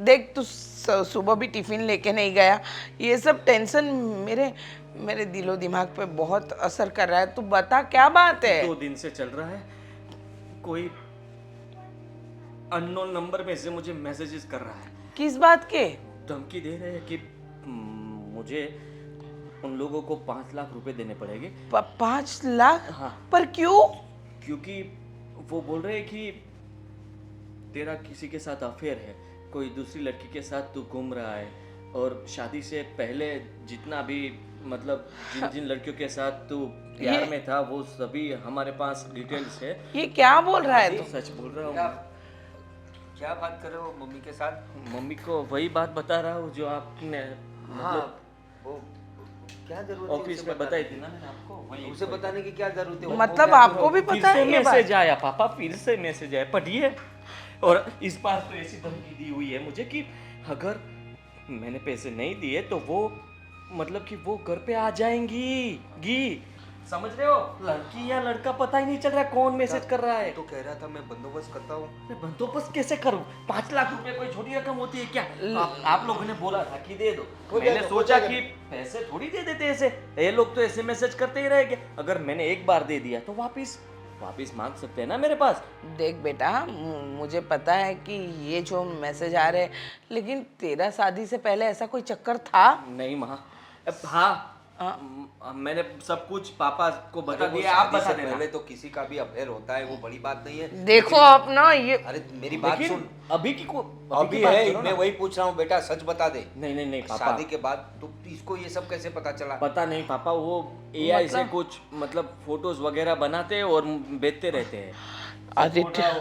देख तू सुबह भी टिफिन लेके नहीं गया, ये सब टेंशन मेरे दिलो दिमाग पे बहुत असर कर रहा है। तू बता क्या बात है? 2 दिन से चल रहा है, कोई अननोन नंबर में से मुझे मैसेजेस कर रहा है, किस बात के? धमकी दे रहे हैं कि मुझे उन लोगों को 5 लाख रुपए देने पड़ेंगे। 5 लाख? हाँ। पर क्यों? क्योंकि वो बोल रहे हैं कि तेरा किसी के साथ अफेयर है, कोई दूसरी लड़की के साथ तू घूम रहा है, और शादी से पहले जितना भी मतलब जिन जिन लड़कियों के साथ तू प्यार में था वो सभी हमारे पास डिटेल्स है। ये क्या बोल रहा है तू? सच बोल रहा हूँ। क्या बात कर रहे हो मम्मी के साथ? मम्मी को वही बात बता रहा हूँ जो आपने हाँ, वो क्या जरूरत है ऑफिस उसे में बताने बताई की? थी ना मैंने आपको, वही उसे बताने की क्या जरूरत है? मतलब वो क्या आपको भी फिर पता से है ये बात? मैसेज आया पापा, फिर से मैसेज आया, पढ़िए। और इस बार तो ऐसी धमकी दी हुई है मुझे कि अगर मैंने पैसे नहीं दिए तो वो मतलब कि वो घर पे आ जाएंगी। समझ रहे हो? लड़की या लड़का पता ही नहीं चल रहा कौन मैसेज कर रहा है। तो कह रहा था मैं बंदोबस्त करता हूँ। मैं बंदोबस्त कैसे करूं? 5 लाख रुपए कोई छोटी रकम होती है क्या? आप लोगों ने बोला था कि दे दो, मैंने सोचा कि पैसे थोड़ी दे देते ऐसे, ये लोग तो ऐसे मैसेज करते ही रहेंगे। अगर मैंने एक बार दे दिया तो वापिस मांग सकते हैं ना मेरे पास। देख बेटा, मुझे पता है कि ये जो मैसेज आ रहे हैं, लेकिन तेरा शादी से पहले ऐसा कोई चक्कर था? नहीं माँ, हाँ मैंने सब कुछ पापा को बता दिया। आप बता देना। पहले तो किसी का भी अफेयर होता है, वो बड़ी बात नहीं है। देखो आप ना ये, अरे मेरी बात सुन, अभी की अभी है, मैं वही पूछ रहा हूँ बेटा, सच बता दे। नहीं पापा, शादी के बाद तो इसको ये सब कैसे पता चला? पता नहीं पापा, वो एआई से कुछ मतलब फोटोज वगैरह बनाते हैं और बेचते रहते हैं। आदित्य,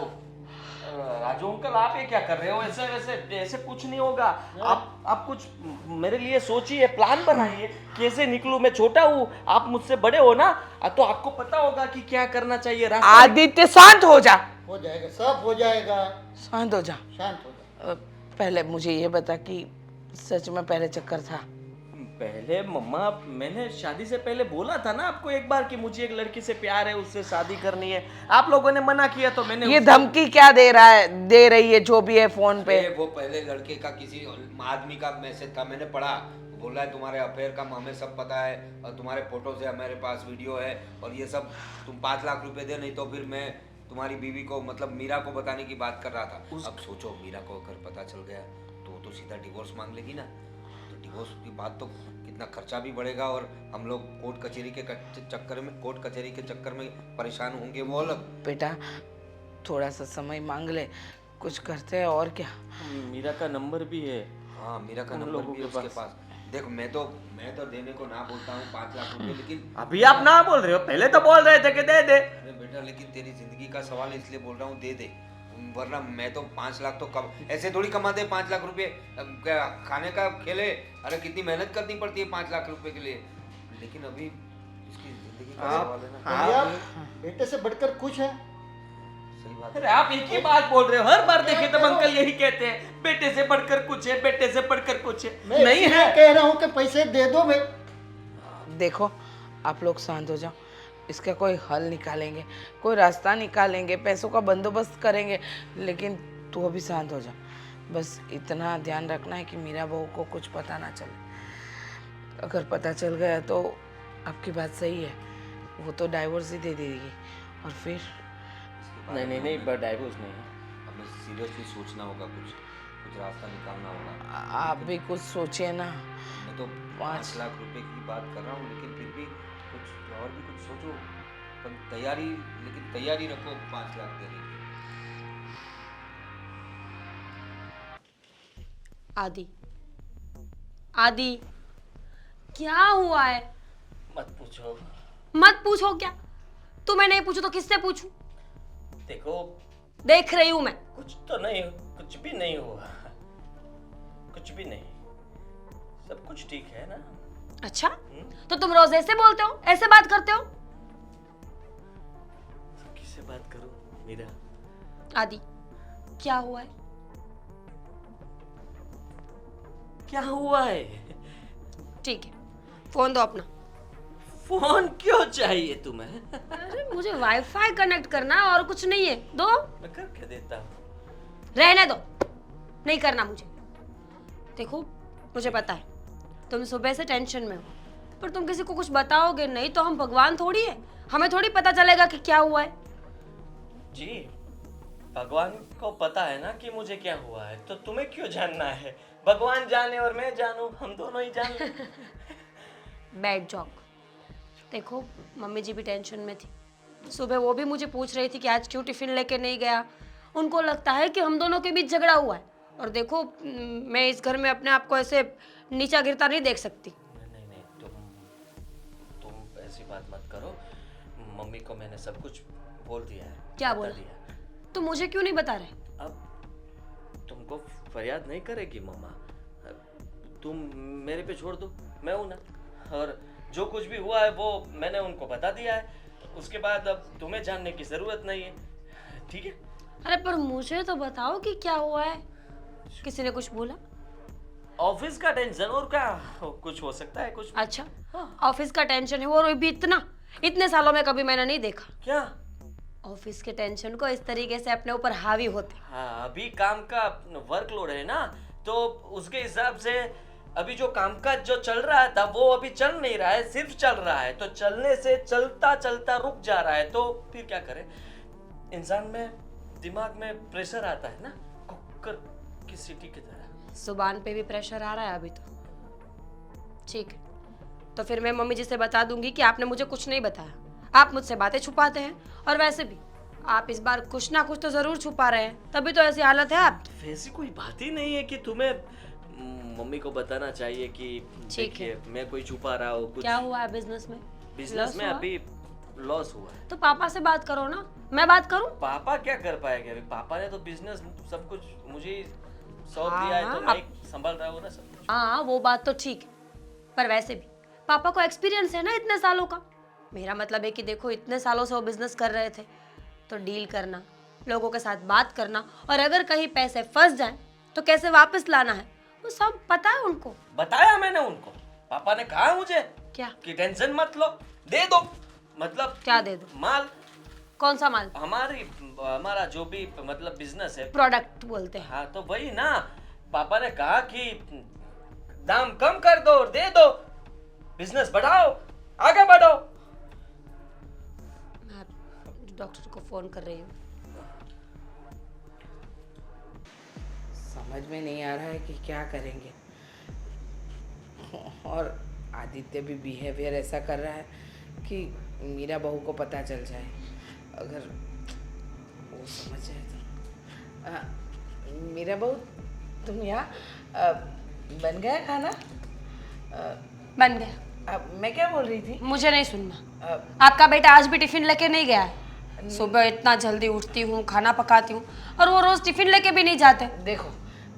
राजू अंकल आप ये क्या कर रहे हो? ऐसे वैसे ऐसे कुछ नहीं होगा। आप कुछ मेरे लिए सोचिए, प्लान बनाइए, कैसे निकलूं? मैं छोटा हूँ, आप मुझसे बड़े हो ना, तो आपको पता होगा कि क्या करना चाहिए। आदित्य शांत हो जा। हो जाएगा, सब हो जाएगा। शांत हो जा। शांत हो जा। पहले मुझे ये बता कि सच में पहले चक्कर था? पहले मम्मा, मैंने शादी से पहले बोला था ना आपको एक बार कि मुझे एक लड़की से प्यार है, उससे शादी करनी है। आप लोगों ने मना किया तो मैंने ये धमकी क्या दे रही है जो भी है फोन पे? वो पहले लड़के का किसी आदमी का मैसेज था, मैंने पढ़ा। बोल रहा है तुम्हारे अफेयर का हमें सब पता है, और तुम्हारे फोटो से हमारे पास वीडियो है, और ये सब तुम 5 लाख रुपए दे, नहीं तो फिर मैं तुम्हारी बीवी को मतलब मीरा को बताने की बात कर रहा था। अब सोचो, मीरा को अगर पता चल गया तो सीधा डिवोर्स मांग लेगी ना, तो डिवोर्स की बात तो कितना खर्चा भी बढ़ेगा, और हम लोग कोर्ट कचहरी के चक्कर में परेशान होंगे, वो अलग। बेटा थोड़ा सा समय मांग ले, कुछ करते हैं और क्या। मीरा का नंबर भी है। हाँ, मीरा का नंबर भी है उसके पास। देख मैं तो देने को ना बोलता हूँ 5 लाख रुपए, लेकिन अभी आप ना बोल रहे हो, पहले तो बोल रहे थे कि दे दे। अरे बेटा, लेकिन तेरी जिंदगी का सवाल है इसलिए बोल रहा हूँ, दे दे, वरना मैं तो 5 लाख तो ऐसे थोड़ी कमाते 5 लाख रुपए, क्या खाने का खेले? अरे कितनी मेहनत करनी पड़ती है 5 लाख रुपए के लिए, लेकिन अभी इसकी जिंदगी का सवाल है ना। भैया, बेटे से बढ़कर कुछ है। सही बात अरे आप एक ही बात बोल रहे हो, हर बार देखे तब अंकल यही कहते हैं, बेटे से बढ़कर कुछ है, बेटे से बढ़कर कुछ है। मैं नहीं इसलिए है। कह रहा हूँ कि पैसे दे दो। मैं देखो आप लोग शांत हो जाओ, इसका कोई हल निकालेंगे, कोई रास्ता निकालेंगे, पैसों का बंदोबस्त करेंगे, लेकिन तू अभी शांत हो जा। बस इतना ध्यान रखना है कि मीरा बहू को कुछ पता ना चले। अगर पता चल गया तो आपकी बात सही है, वो तो डाइवोर्स ही दे देगी, और फिर नहीं डाइवोर्स नहीं। हमें सीरियसली सोचना होगा, कुछ रास्ता निकालना होगा। आप भी कुछ सोचिए ना। मैं तो 5 लाख रुपए की बात कर रहा हूँ, लेकिन फिर भी कुछ और भी कुछ सोचो, पर तैयारी रखो 5 लाख देने की। आदि क्या हुआ है? मत पूछो। मत पूछो क्या? तुम्हें नहीं पूछू तो किससे पूछूं? देखो, देख रही हूं मैं। कुछ तो नहीं, कुछ भी नहीं हुआ, कुछ भी नहीं, सब कुछ ठीक है ना। अच्छा, तो तुम रोज ऐसे बोलते हो, ऐसे बात करते हो? किससे बात करूं मीरा? आदि क्या हुआ है? क्या हुआ है? ठीक है, फोन दो अपना। फोन क्यों चाहिए तुम्हें? अरे मुझे वाईफाई कनेक्ट करना है और कुछ नहीं है, दो। मैं करके देता हूँ। रहने दो, नहीं करना मुझे। देखो मुझे पता है तुम सुबह से टेंशन में हो, पर तुम किसी को कुछ बताओगे नहीं तो हम भगवान थोड़ी है, हमें थोड़ी पता चलेगा कि क्या हुआ है। जी, भगवान को पता है ना कि मुझे क्या हुआ है, तो तुम्हें क्यों जानना है? भगवान जाने और मैं जानूं, हम दोनों ही जान लें। Bad joke. देखो मम्मी जी भी टेंशन में थी, सुबह वो भी मुझे पूछ रही थी कि आज क्यों टिफिन लेके नहीं गया। उनको लगता है कि हम दोनों के बीच झगड़ा हुआ है, और देखो मैं इस घर में अपने आप को ऐसे नीचा गिरता नहीं देख सकती। नहीं नहीं, तुम ऐसी बात मत करो। मम्मी को मैंने सब कुछ बोल दिया है। क्या बता बोला? दिया। तो मुझे क्यों नहीं बता रहे? अब तुमको फरियाद नहीं करेगी मम्मा। तुम मेरे पे छोड़ दो, मैं हूं ना। और जो कुछ भी हुआ है वो मैंने उनको बता दिया है, उसके बाद अब तुम्हें जानने की जरूरत नहीं है, ठीक है? अरे पर मुझे तो बताओ कि क्या हुआ है। किसी ने कुछ बोला? ऑफिस का टेंशन, और क्या कुछ हो सकता है? कुछ अच्छा, ऑफिस का टेंशन है और भी इतने सालों में कभी मैंने नहीं देखा क्या? ऑफिस के टेंशन को इस तरीके से अपने ऊपर हावी होते। हाँ, अभी काम का वर्कलोड है ना, तो उसके हिसाब से अभी जो कामकाज जो चल रहा था वो अभी चल नहीं रहा है, सिर्फ चल रहा है। तो चलने से चलता चलता रुक जा रहा है, तो फिर क्या करे? इंसान में दिमाग में प्रेशर आता है ना, कुकर की सीटी की तरह। जुबान पे भी प्रेशर आ रहा है अभी तो। ठीक है, तो फिर मैं मम्मी जी से बता दूंगी कि आपने मुझे कुछ नहीं बताया, आप मुझसे बातें छुपाते हैं, और वैसे भी आप इस बार कुछ ना कुछ तो जरूर छुपा रहे हैं, तभी तो ऐसी हालत है आप। वैसी कोई बात ही नहीं है कि तुम्हें मम्मी को बताना चाहिए कि ठीक है। देखिए मैं कोई छुपा रहा हूँ कुछ। क्या हुआ है बिजनेस में? बिजनेस Loss में हुआ? अभी लॉस हुआ है। तो पापा से बात करो ना, मैं बात करूं? पापा क्या कर पाएंगे? अभी पापा ने तो बिजनेस सब कुछ मुझे ही सौंप हाँ, दिया है, तो हाँ, मैं ही संभाल रहा हूँ ना सब कुछ। हाँ वो बात तो ठीक है, पर वैसे भी पापा को एक्सपीरियंस है ना इतने सालों का। मेरा मतलब है कि देखो इतने सालों से वो बिजनेस कर रहे थे, तो डील करना, लोगों के साथ बात करना, और अगर कहीं पैसे फंस जाएं तो कैसे वापस लाना है, वो सब पता है उनको। बताया मैंने उनको। पापा ने कहा मुझे क्या? कि टेंशन मत लो, दे दो। मतलब क्या दे दो? माल, कौन सा माल? हमारा जो भी मतलब बिजनेस है, प्रोडक्ट बोलते हैं। हाँ तो वही ना। पापा ने कहा कि दाम कम कर दो और दे दो, बिजनेस बढ़ाओ, आगे बढ़ो। मैं डॉक्टर को फोन कर रही हूँ। समझ में नहीं आ रहा है कि क्या करेंगे। और आदित्य भी बिहेवियर ऐसा कर रहा है कि मीरा बहू को पता चल जाए, अगर वो समझ जाए तो। मीरा बहू तुम यहाँ बन गया खाना? बन गया। मैं क्या बोल रही थी? मुझे नहीं सुनना। अ, आपका बेटा आज भी टिफिन लेके नहीं गया है। सुबह इतना जल्दी उठती हूँ, खाना पकाती हूँ, और वो रोज टिफिन लेके भी नहीं जाते। देखो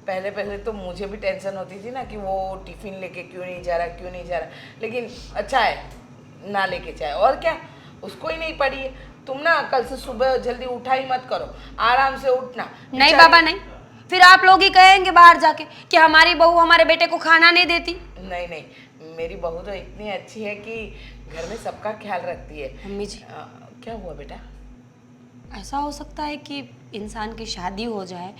पहले पहले तो मुझे भी टेंशन होती थी ना कि वो टिफिन लेके क्यों नहीं जा रहा, लेकिन अच्छा है ना लेके जाए, और क्या, उसको ही नहीं पड़ी है। तुम ना कल से सुबह जल्दी उठा ही मत करो, आराम से उठना। नहीं बाबा नहीं, फिर आप लोग ही कहेंगे बाहर जाके कि हमारी बहू हमारे बेटे को खाना नहीं देती। नहीं नहीं, मेरी बहू तो इतनी अच्छी है कि घर में सबका ख्याल रखती है। मम्मी जी, क्या हुआ बेटा? ऐसा हो सकता है कि इंसान की शादी हो जाए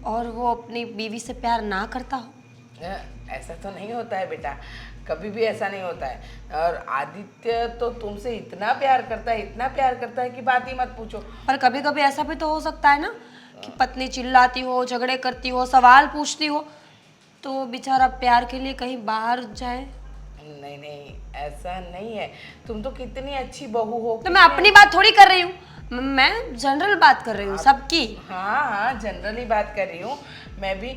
और वो अपनी बीवी से प्यार ना करता हो। ऐसा तो नहीं होता है बेटा, कभी भी ऐसा नहीं होता है। और आदित्य तो तुमसे इतना प्यार करता है, इतना प्यार करता है कि बात ही मत पूछो। पर कभी कभी ऐसा भी तो हो सकता है ना कि पत्नी चिल्लाती हो, झगड़े करती हो, सवाल पूछती हो, तो वो बेचारा प्यार के लिए कहीं बाहर जाए। नहीं नहीं, ऐसा नहीं है। तुम तो कितनी अच्छी बहू हो। तो मैं अपनी बात थोड़ी कर रही हूँ, मैं जनरल बात कर रही हूँ सबकी। हाँ हाँ, जनरली बात कर रही हूँ मैं भी,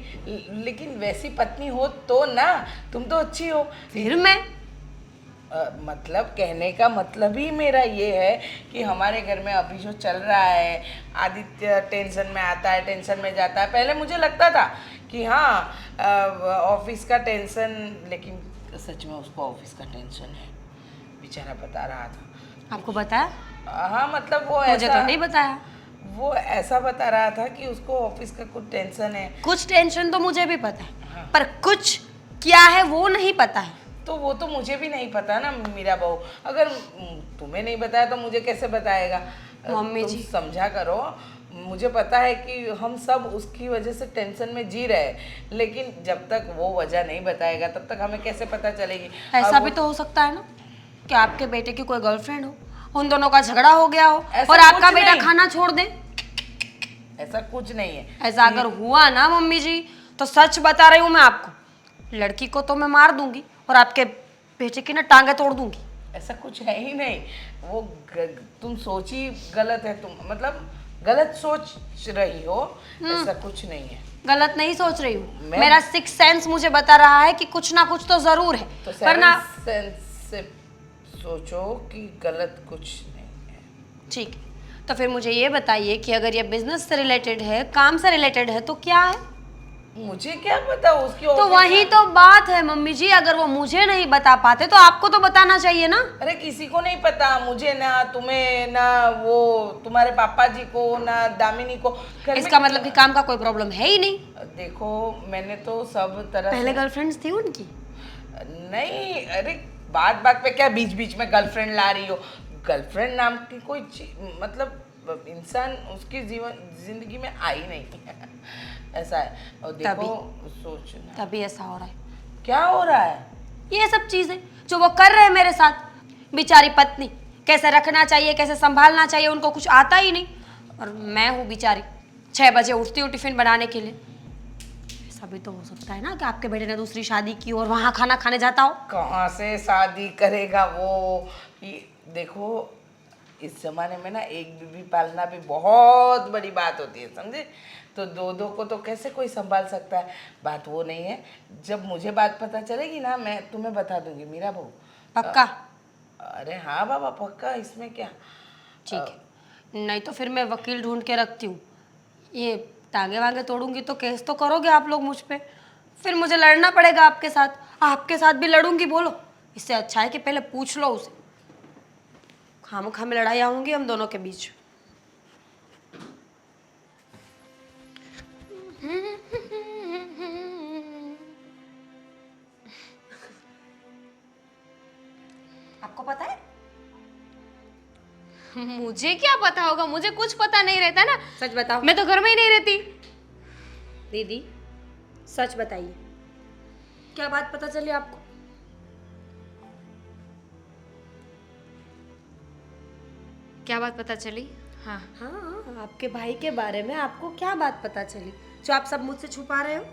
लेकिन वैसी पत्नी हो तो ना। तुम तो अच्छी हो। फिर मैं मतलब कहने का मतलब ही मेरा ये है कि हमारे घर में अभी जो चल रहा है, आदित्य टेंशन में आता है, टेंशन में जाता है। पहले मुझे लगता था कि हाँ ऑफिस का टेंशन, लेकिन सच में उसको ऑफिस का टेंशन है, बेचारा बता रहा था। आपको बताया? हाँ मतलब वो मुझे ऐसा, तो नहीं बताया। वो ऐसा बता रहा था कि उसको ऑफिस का कुछ टेंशन है। कुछ टेंशन तो मुझे भी पता है, पर कुछ क्या है वो नहीं पता है। तो वो तो मुझे भी नहीं पता ना मीरा बहू, अगर तुम्हें नहीं बताया तो मुझे कैसे बताएगा? मम्मी तुम जी। समझा करो, मुझे पता है कि हम सब उसकी वजह से टेंशन में जी रहे हैं, लेकिन जब तक वो वजह नहीं बताएगा तब तक हमें कैसे पता चलेगी। ऐसा भी तो हो सकता है ना कि आपके बेटे की कोई गर्लफ्रेंड हो, उन दोनों का झगड़ा हो गया हो ऐसा और आपका कुछ बेटा नहीं। खाना छोड़ दे। ऐसा कुछ नहीं है। ऐसा अगर हुआ ना मम्मी जी, तो सच बता रही हूँ मैं आपको, लड़की को तो मैं मार दूंगी और आपके बेटे की ना टांगे तोड़ दूंगी। ऐसा कुछ है ही नहीं। वो तुम सोची गलत है, तुम मतलब गलत सोच रही हो। ऐसा कुछ नहीं है। गलत नहीं सोच रही हूँ, मैं- मेरा सिक्स सेंस मुझे बता रहा है कि कुछ ना कुछ तो जरूर है, तो वरना सेवन सेंस से सोचो कि गलत कुछ नहीं है। ठीक है। तो फिर मुझे ये बताइए कि अगर ये बिजनेस से रिलेटेड है, काम से रिलेटेड है, तो क्या है? मुझे क्या पता उसकी तो ऑफिस वही में- तो बात है मम्मी जी, अगर वो मुझे नहीं बता पाते तो आपको तो बताना चाहिए ना। अरे किसी को नहीं पता, मुझे ना, तुम्हें ना, वो तुम्हारे पापा जी को ना, दामिनी को। घर में- इसका मतलब कि काम का कोई प्रॉब्लम है ही नहीं। देखो मैंने तो सब तरह पहले से- गर्लफ्रेंड्स थी उनकी? नहीं, अरे बात बात पे क्या बीच बीच में गर्लफ्रेंड ला रही हो? गर्लफ्रेंड नाम की कोई मतलब इंसान उसकी जीवन जिंदगी में आई नहीं। ऐसा है। और देखो सोचना तभी ऐसा हो रहा है, क्या हो रहा है। ये सब चीजें जो वो कर रहे हैं मेरे साथ। बेचारी पत्नी, कैसे रखना चाहिए, कैसे संभालना चाहिए, उनको कुछ आता ही नहीं। और मैं हूँ बेचारी, 6 बजे उठती हूँ टिफिन बनाने के लिए। ऐसा भी तो हो सकता है ना कि आपके बेटे ने दूसरी शादी की और वहाँ खाना खाने जाता हो। कहाँ से शादी करेगा वो? देखो इस जमाने में ना एक बीवी पालना भी बहुत बड़ी बात होती है, समझे? तो दो दो को तो कैसे कोई संभाल सकता है? बात वो नहीं है। जब मुझे बात पता चलेगी ना, मैं तुम्हें बता दूंगी मीरा बहू। पक्का? अरे हाँ बाबा पक्का, इसमें क्या। ठीक है, नहीं तो फिर मैं वकील ढूंढ के रखती हूँ। ये टांगे वांगे तोड़ूंगी तो केस तो करोगे आप लोग मुझ पे, फिर मुझे लड़ना पड़ेगा आपके साथ। आपके साथ भी लड़ूंगी बोलो? इससे अच्छा है कि पहले पूछ लो उसे। खामखा में लड़ाई होंगी हम दोनों के बीच। आपको पता है? मुझे क्या पता होगा, मुझे कुछ पता नहीं रहता ना। सच बताओ। मैं तो घर में ही नहीं रहती। दीदी सच बताइए, क्या बात पता चली आपको? क्या बात पता चली? हाँ, हाँ, आपके भाई के बारे में आपको क्या बात पता चली जो आप सब मुझसे छुपा रहे हो?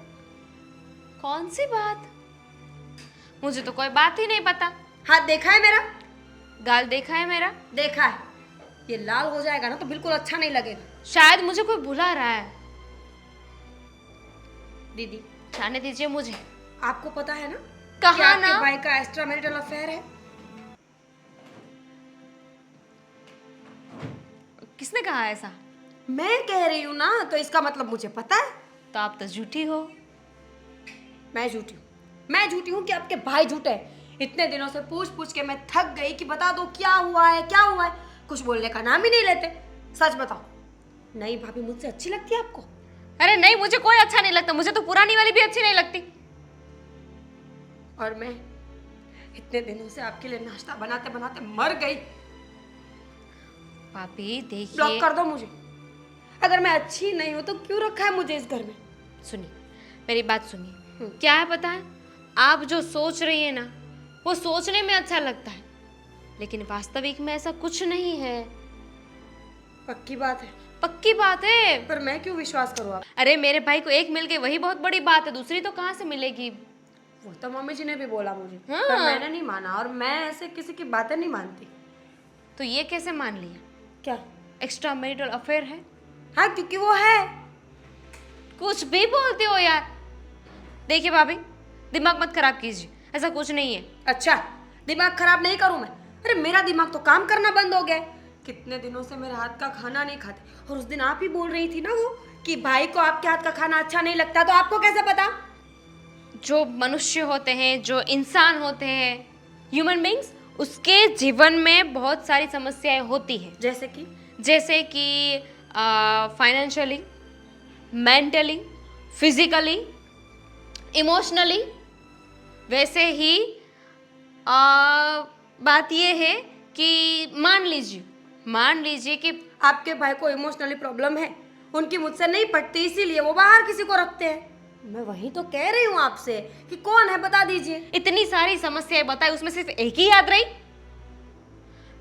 कौन सी बात? मुझे तो कोई बात ही नहीं पता। हाथ देखा है मेरा? गाल देखा है मेरा? देखा है। ये लाल हो जाएगा ना तो बिल्कुल अच्छा नहीं लगेगा। शायद मुझे कोई बुला रहा है। दीदी जाने दीजिए मुझे। आपको पता है ना कहाँ कि आपके ना? भाई का एक्स्ट्रा मैरिटल अफेयर है? किसने कहा ऐसा? मैं कह रही हूँ ना, तो इसका मतलब मुझे पता है। तो आप तो झूठी हो। मैं झूठी हूँ? मैं झूठी हूँ कि आपके भाई झूठे हैं? इतने दिनों से पूछ पूछ के मैं थक गई कि बता दो क्या हुआ है, क्या हुआ है। कुछ बोलने का नाम ही नहीं लेते। सच बताओ, नई भाभी मुझसे अच्छी लगती है आपको? अरे नहीं, मुझे कोई अच्छा नहीं लगता। मुझे तो पुरानी वाली भी अच्छी नहीं लगती। और मैं इतने दिनों से आपके लिए नाश्ता बनाते बनाते मर गई। पापी ब्लॉक देखिए, कर दो मुझे। अगर मैं अच्छी नहीं हूं तो क्यों रखा है मुझे इस घर में? सुनिए, मेरी बात सुनिए। क्या है पता है, आप जो सोच रही है ना, वो सोचने में अच्छा लगता है, लेकिन वास्तविक में ऐसा कुछ नहीं है। पक्की बात है? पक्की बात है। पर मैं क्यों विश्वास करूँ आप? अरे मेरे भाई को एक मिल गई वही बहुत बड़ी बात है, दूसरी तो कहाँ से मिलेगी। वो तो मम्मी जी ने भी बोला मुझे, हाँ। पर मैंने नहीं माना, और मैं ऐसे किसी की बातें नहीं मानती। तो ये कैसे मान लिया? क्या? एक्स्ट्रा मैरिटल अफेयर है? हाँ, क्योंकि वो है। कुछ भी बोलते हो यार। देखिए भाभी, दिमाग मत खराब कीजिए, ऐसा कुछ नहीं है। अच्छा, दिमाग खराब नहीं करूं मैं? अरे मेरा दिमाग तो काम करना बंद हो गया है। कितने दिनों से मेरे हाथ का खाना नहीं खाते, और उस दिन आप ही बोल रही थी ना वो कि भाई को आपके हाथ का खाना अच्छा नहीं लगता, तो आपको कैसे पता? जो मनुष्य होते हैं, जो इंसान होते हैं, ह्यूमन बींग्स, उसके जीवन में बहुत सारी समस्याएं होती हैं। जैसे कि फाइनेंशियली, मेंटली, फिजिकली, इमोशनली। वैसे ही बात ये है कि मान लीजिए कि आपके भाई को इमोशनली प्रॉब्लम है, उनकी मुझसे नहीं पटती, इसीलिए वो बाहर किसी को रखते हैं। मैं वही तो कह रही हूँ आपसे कि कौन है, बता दीजिए। इतनी सारी समस्याएं बताई, उसमें सिर्फ एक ही याद रही?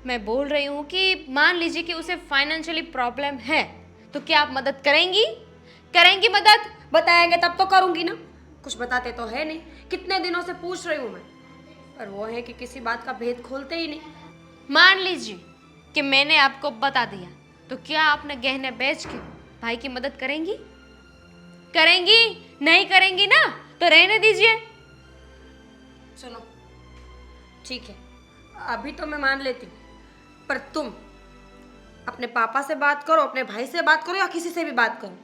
मैं बोल रही हूँ कि मान लीजिए कि उसे फाइनेंशियली प्रॉब्लम है, तो क्या आप मदद करेंगी? करेंगी मदद? बताएंगे तब तो करूंगी ना, कुछ बताते तो है नहीं। कितने दिनों से पूछ रही हूँ मैं, पर वो है कि किसी बात का भेद खोलते ही नहीं। मान लीजिए कि मैंने आपको बता दिया, तो क्या आपने गहने बेच के भाई की मदद करेंगी? करेंगी? नहीं करेंगी ना, तो रहने दीजिए। सुनो, ठीक है, अभी तो मैं मान लेती हूँ, पर तुम अपने पापा से बात करो, अपने भाई से बात करो, या किसी से भी बात करो।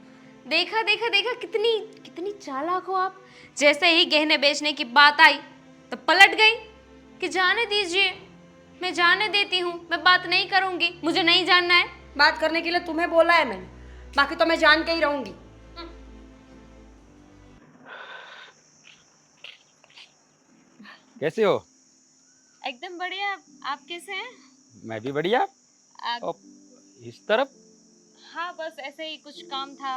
देखा देखा देखा, कितनी कितनी चालाक हो आप। जैसे ही गहने बेचने की बात आई तो पलट गई कि जाने दीजिए, मैं जाने देती हूँ, मैं बात नहीं करूंगी, मुझे नहीं जानना है। बात करने के लिए तुम्हें बोला है मैंने, बाकी तो मैं जान के ही रहूंगी। कैसे हो? एकदम बढ़िया। आप कैसे हैं? मैं भी बढ़िया। और इस तरफ? हाँ, बस ऐसे ही कुछ काम था।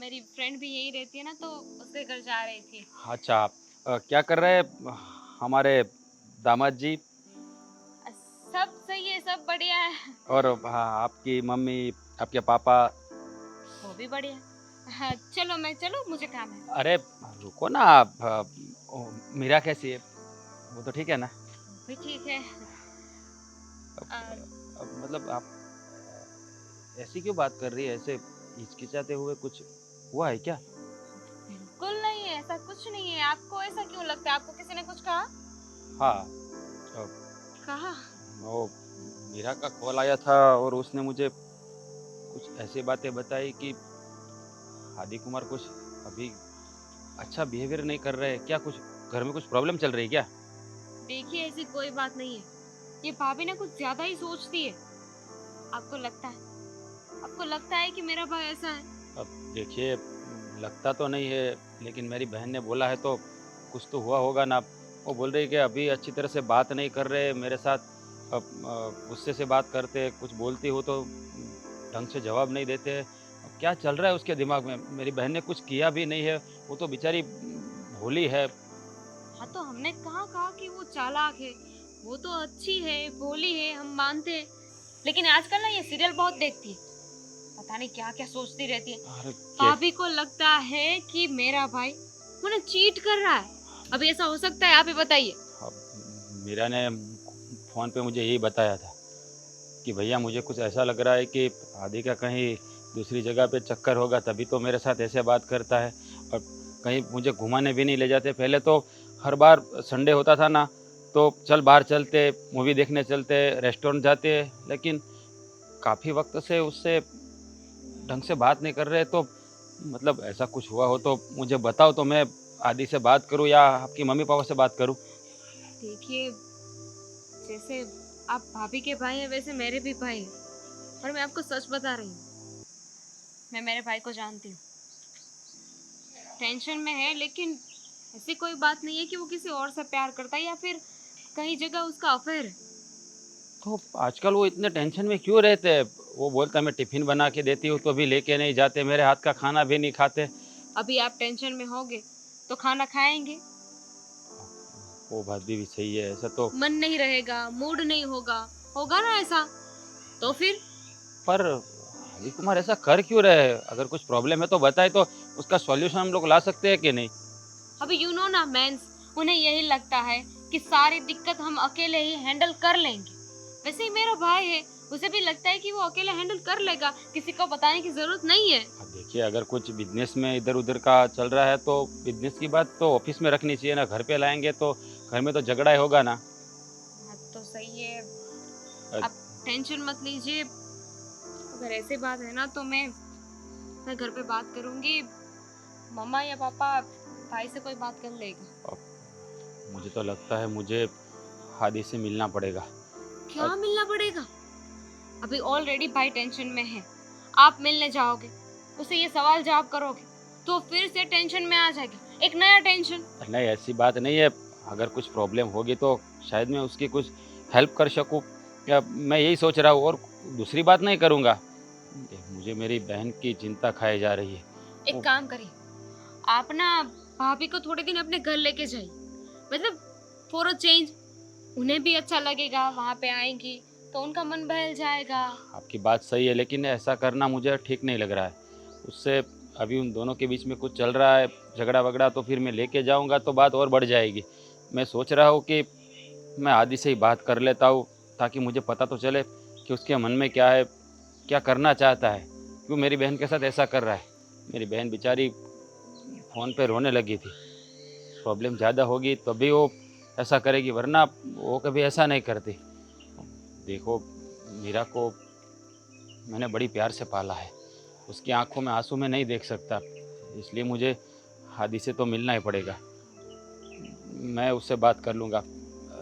मेरी फ्रेंड भी यही रहती है ना, तो उसके घर जा रही थी। अच्छा, क्या कर रहे हैं हमारे दामाद जी? सब सही है, सब बढ़िया है। और हाँ, आपकी मम्मी, आपके पापा? वो भी बढ़िया। हाँ, चलो मैं चलो, मुझे काम है। अरे रुको ना आप, मीरा कैसी है? वो तो ठीक है ना? भी ठीक है। मतलब आप ऐसी क्यों बात कर रही है? ऐसे हिचकिचाते हुए कुछ हुआ है क्या? बिल्कुल नहीं है, ऐसा कुछ नहीं है। आपको ऐसा क्यों लगता है? आपको किसी ने कुछ कहा? हाँ, कहा? वो मीरा का कॉल आया था और उसने मुझे कुछ ऐसी बातें बताई कि आदि कुमार कुछ अभी अच्छा बिहेवियर नहीं कर रहे। क्या कुछ घर में कुछ प्रॉब्लम चल रही है क्या? देखिए, ऐसी कोई बात नहीं है। ये भाभी ना कुछ ज्यादा ही सोचती है। आपको लगता है? आपको लगता है कि मेरा भाई ऐसा है? अब देखिए, लगता तो नहीं है, लेकिन मेरी बहन ने बोला है तो कुछ तो हुआ होगा ना। वो बोल रही है कि अभी अच्छी तरह से बात नहीं कर रहे मेरे साथ। अब गुस्से से बात करते, कुछ बोलती हो तो ढंग से जवाब नहीं देते। अब क्या चल रहा है उसके दिमाग में? मेरी बहन ने कुछ किया भी नहीं है, वो तो बेचारी भोली है। हाँ, तो हमने कहा कि वो चालाक है, वो तो अच्छी है, भोली है, हम मानते हैं। लेकिन आजकल ना ये सीरियल बहुत देखती है, पता नहीं क्या क्या सोचती रहती है। अरे भाभी को लगता है कि मेरा भाई उन्हें चीट कर रहा है। अभी ऐसा हो सकता है? आप ही बताइए। मीरा ने फ़ोन पे मुझे यही बताया था कि भैया मुझे कुछ ऐसा लग रहा है कि आदि का कहीं दूसरी जगह पे चक्कर होगा, तभी तो मेरे साथ ऐसे बात करता है। और कहीं मुझे घुमाने भी नहीं ले जाते। पहले तो हर बार संडे होता था ना, तो चल बाहर चलते, मूवी देखने चलते, रेस्टोरेंट जाते, लेकिन काफ़ी वक्त से उससे ढंग से बात नहीं कर रहे। तो मतलब ऐसा कुछ हुआ हो तो मुझे बताओ, तो मैं आदि से बात करूं या आपकी मम्मी पापा से बात करूं? देखिए, जैसे आप भाभी के भाई हैं, वैसे मेरे भी भाई हैं। और मैं आपको सच बता रही हूँ, मैं मेरे भाई को जानती हूँ। टेंशन में है, लेकिन ऐसी कोई बात नहीं है कि वो किसी और से प्यार करता है या फिर कहीं जगह उसका अफेयर है। तो आजकल वो इतने टेंशन में क्यों रहते हैं? वो बोलता है मैं टिफिन बना के देती हूँ तो भी लेके नहीं जाते, मेरे हाथ का खाना भी नहीं खाते। अभी आप टेंशन में होगे तो खाना खाएंगे, वो बात भी सही है। ऐसा तो मन नहीं रहेगा, मूड नहीं होगा, होगा ना ऐसा? तो फिर पर हरी कुमार ऐसा कर क्यों रहे हैं? अगर कुछ प्रॉब्लम है तो बताए, तो उसका सॉल्यूशन हम लोग ला सकते हैं कि नहीं? अभी यू नो ना मेंस, उन्हें यही लगता है कि सारी दिक्कत हम अकेले ही हैंडल कर लेंगे। वैसे ही मेरा भाई है, उसे भी लगता है कि वो अकेले हैंडल कर लेगा, किसी को बताने की जरूरत नहीं है। अब देखिए, अगर कुछ बिजनेस में इधर उधर का चल रहा है तो बिजनेस की बात तो ऑफिस में रखनी चाहिए ना। घर पे लाएंगे तो घर में तो झगड़ा ही होगा ना। हाँ, तो सही है, अ- आप टेंशन मत लीजिए। अगर ऐसी बात है ना, तो मैं घर पे बात करूंगी। मम्मा या पापा भाई से कोई बात कर लेगा। मुझे तो लगता है मुझे हादी से मिलना पड़ेगा। क्या मिलना पड़ेगा? अभी ऑलरेडी भाई टेंशन में है, आप मिलने जाओगे, उसे ये सवाल जवाब करोगे, तो फिर से टेंशन में आ जाएगी, एक नया टेंशन। नहीं, ऐसी बात नहीं है। अगर कुछ प्रॉब्लम होगी तो शायद मैं उसकी कुछ हेल्प कर सकूं, या मैं यही सोच रहा हूँ। और दूसरी बात नहीं करूँगा, मुझे मेरी बहन की चिंता खाई जा रही है। एक काम करिए, आप ना भाभी को थोड़े दिन अपने घर लेके जाइए, मतलब फॉर अ चेंज, उन्हें भी अच्छा लगेगा, वहाँ पे आएंगी तो उनका मन बहल जाएगा। आपकी बात सही है, लेकिन ऐसा करना मुझे ठीक नहीं लग रहा है। उससे अभी उन दोनों के बीच में कुछ चल रहा है, झगड़ा वगड़ा, तो फिर मैं लेके जाऊंगा तो बात और बढ़ जाएगी। मैं सोच रहा हूँ कि मैं आदि से ही बात कर लेता हूँ, ताकि मुझे पता तो चले कि उसके मन में क्या है, क्या करना चाहता है, क्यों मेरी बहन के साथ ऐसा कर रहा है। मेरी बहन बेचारी फ़ोन पे रोने लगी थी। प्रॉब्लम ज़्यादा होगी तभी वो ऐसा करेगी, वरना वो कभी ऐसा नहीं करती। देखो, मीरा को मैंने बड़ी प्यार से पाला है, उसकी आंखों में आंसू में नहीं देख सकता, इसलिए मुझे आदि से तो मिलना ही पड़ेगा। मैं उससे बात कर लूँगा।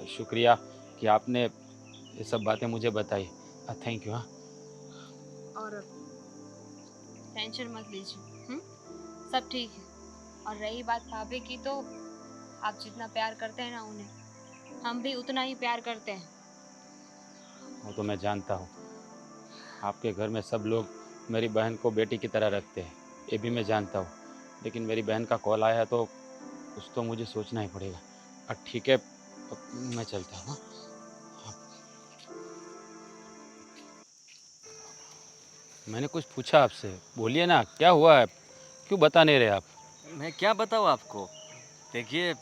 शुक्रिया कि आपने ये सब बातें मुझे बताई। Thank you. हाँ, और टेंशन मत लीजिए, सब ठीक है। और रही बात भाभी की, तो आप जितना प्यार करते हैं ना उन्हें, हम भी उतना ही प्यार करते हैं। वो तो मैं जानता हूँ, आपके घर में सब लोग मेरी बहन को बेटी की तरह रखते हैं, ये भी मैं जानता हूँ। लेकिन मेरी बहन का कॉल आया तो कुछ तो मुझे सोचना ही पड़ेगा। ठीक है, अब मैं चलता हूँ। मैंने कुछ पूछा आपसे, बोलिए ना, क्या हुआ है, क्यों बता नहीं रहे आप? मैं क्या बताऊँ आपको? देखिए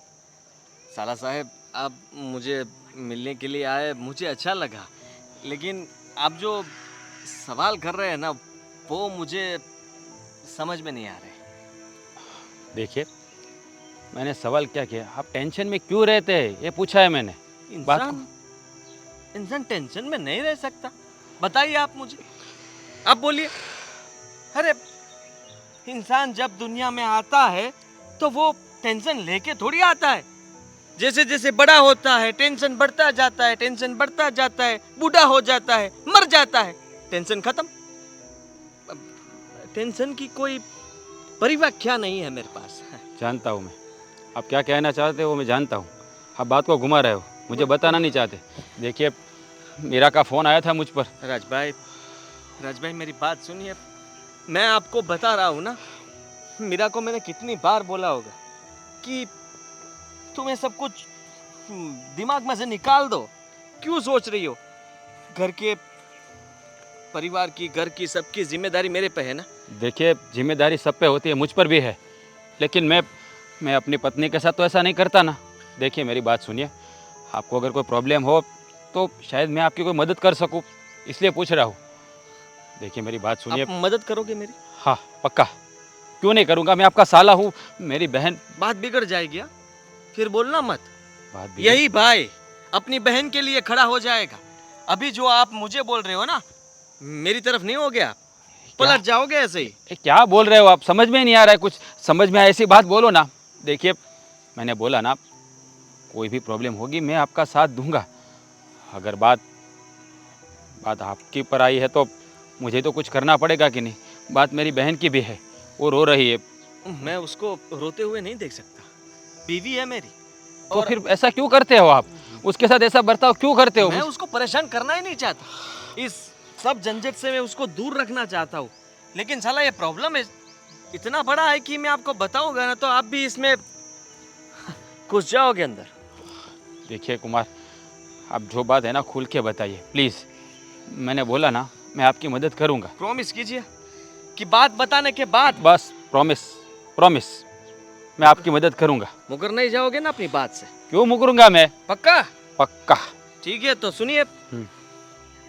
साला साहब, आप मुझे मिलने के लिए आए, मुझे अच्छा लगा, लेकिन आप जो सवाल कर रहे हैं ना, वो मुझे समझ में नहीं आ रहे। देखिए, मैंने सवाल क्या किया, आप टेंशन में क्यों रहते हैं, ये पूछा है मैंने। इंसान टेंशन में नहीं रह सकता। बताइए आप मुझे, आप बोलिए। अरे इंसान जब दुनिया में आता है तो वो टेंशन लेके थोड़ी आता है। जैसे जैसे बड़ा होता है टेंशन बढ़ता जाता है, टेंशन बढ़ता जाता है, बूढ़ा हो जाता है, मर जाता है, टेंशन खत्म। टेंशन की कोई परिव्याख्या नहीं है मेरे पास। जानता हूँ मैं, आप क्या कहना चाहते हो वो मैं जानता हूँ। आप बात को घुमा रहे हो, मुझे बताना नहीं चाहते। देखिए, मीरा का फ़ोन आया था मुझ पर। राज भाई मेरी बात सुनिए। मैं आपको बता रहा हूँ ना, मीरा को मैंने कितनी बार बोला होगा कि तुम्हें सब कुछ दिमाग में से निकाल दो, क्यों सोच रही हो? घर के परिवार की, घर की सबकी जिम्मेदारी मेरे पे है ना। देखिए, जिम्मेदारी सब पे होती है, मुझ पर भी है, लेकिन मैं अपनी पत्नी के साथ तो ऐसा नहीं करता ना। देखिए, मेरी बात सुनिए, आपको अगर कोई प्रॉब्लम हो तो शायद मैं आपकी कोई मदद कर सकूं, इसलिए पूछ रहा हूँ। देखिए, मेरी बात सुनिए। आप मदद करोगे मेरी? हाँ, पक्का, क्यों नहीं करूँगा, मैं आपका साला हूँ। मेरी बहन। बात बिगड़ जाएगी हाँ? फिर बोलना मत। बात यही भाई अपनी बहन के लिए खड़ा हो जाएगा। अभी जो आप मुझे बोल रहे हो ना, मेरी तरफ नहीं हो गया, पलट जाओगे ऐसे ही। क्या बोल रहे हो आप, समझ में नहीं आ रहा है कुछ। समझ में आए ऐसी बात बोलो ना। देखिए, मैंने बोला ना, कोई भी प्रॉब्लम होगी मैं आपका साथ दूंगा। अगर बात आपकी पर आई है तो मुझे तो कुछ करना पड़ेगा कि नहीं। बात मेरी बहन की भी है, वो रो रही है। मैं उसको रोते हुए नहीं देख सकता, बीवी है मेरी। तो फिर ऐसा क्यों करते हो आप, उसके साथ ऐसा बर्ताव क्यों करते हो? मैं उसको परेशान करना ही नहीं चाहता, इस सब झंझट से मैं उसको दूर रखना चाहता हूँ। लेकिन साला ये प्रॉब्लम है इतना बड़ा है कि मैं आपको बताऊंगा ना तो आप भी इसमें घुस जाओगे अंदर। देखिए कुमार, आप जो बात है ना खुल के बताइए प्लीज़। मैंने बोला ना, मैं आपकी मदद करूंगा। प्रॉमिस कीजिए कि बात बताने के बाद। बस प्रॉमिस, मैं आपकी मदद करूंगा। मुकर नहीं जाओगे ना अपनी बात से? क्यों मुकरूंगा मैं? पक्का। ठीक है, तो सुनिए,